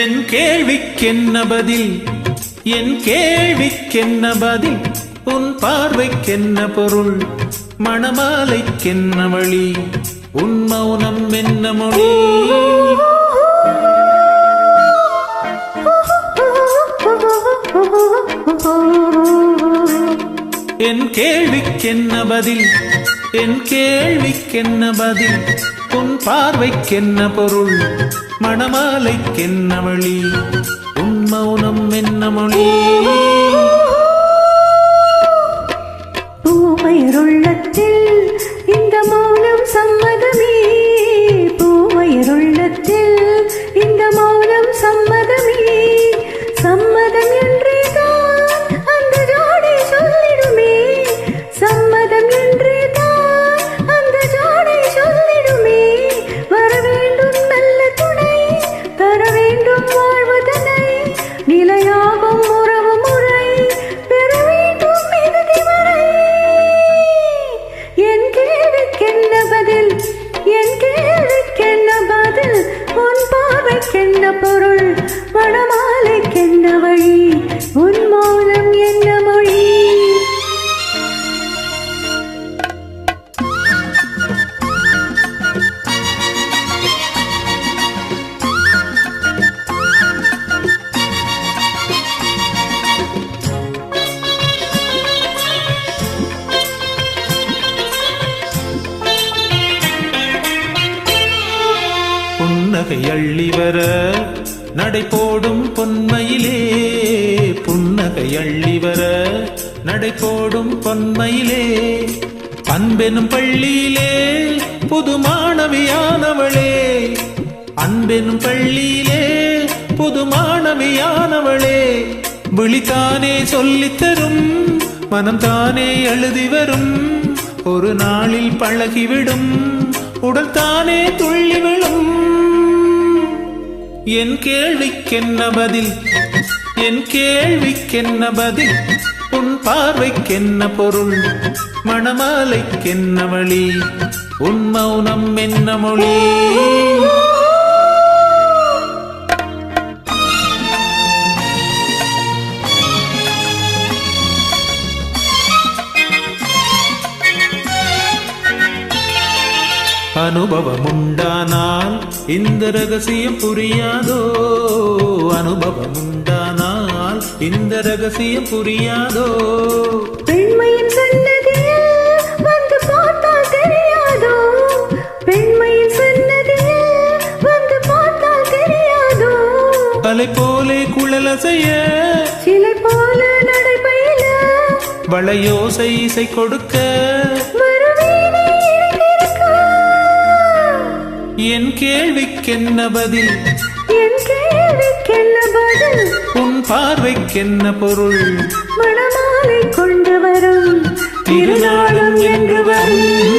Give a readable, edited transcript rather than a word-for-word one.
என் கேள்விக்கென்ன பதில், என் கேள்விக்கென்ன பதில், உன் பார்வைக்கென்ன பொருள், மணமாலைக்கென்ன வழி, உன் மௌனம் என்ன மொழி. என் கேள்விக்கென்ன பதில், என் கேள்விக்கென்ன பதில், உன் பார்வைக்கென்ன பொருள், மணமாலைக்கென்ன வழி, உன் மௌனம் என்ன மொழி. பூவையருள்ளத்தில் இந்த மௌனம் சம்மதமே, பூவையருள்ளத்தில் இந்த மௌனம் சம்மதமே, சம்மதம் என்றே தான் அந்த ஜோடி சொல்லிடுமே, சம்மதம் என்றே தான் அந்த ஜோடி சொல்லிடுமே. வர வேண்டும் நல்ல துணை, தர வேண்டும் வாழ்வதனை, நிலையாகும் உறவு முறை, பெற வேண்டும் இறுதி வரை. என் கேள்விக்கென்ன பதில், என் கேள்விக்கென்ன பதில், உன் பார்வைக்கென்ன பொருள், மணமாலைக்கென்ன வழி, உன் மௌனம் என்ன மொழி. புன்னகை அள்ளி வர நடை போடும் பொன்மையிலே, புன்னகை அள்ளி வர நடை போடும் பொன்மையிலே, அன்பெனும் பள்ளியிலே புது மாணவியானவளே, அன்பெனும் பள்ளியிலே புது மாணவியானவளே, விழித்தானே சொல்லித்தரும் மனம் தானே எழுதி வரும், ஒரு நாளில் பழகிவிடும் உடல் தானே துள்ளி விழும். என் கேள்விக்கென்ன பதில், என் கேள்விக்கென்ன பதில், உன் பார்வைக்கென்ன பொருள், மணமாலைக்கென்ன வழி, உன் மௌனம் என்ன மொழி. அனுபவம் உண்டானால் இந்த ரகசியம் புரியாதோ, அனுபவம் உண்டானால் இந்த ரகசியம் புரியாதோ. பெண்மையின் சன்னதியில் வந்து பார்த்தால் தெரியாதோ, பெண்மையின் சன்னதியில் வந்து பார்த்தால் தெரியாதோ. அலை போலே குழலசைய, சிலை போல நடைபயில, வளையோசை இசை கொடுக்க, என் கேள்விக்கென்ன பதில், என் கேள்விக்கென்ன பதில், உன் பார்வைக்கென்ன பொருள், மணமாலை கொண்டு வரும் திருநாளும் என்று வரும்.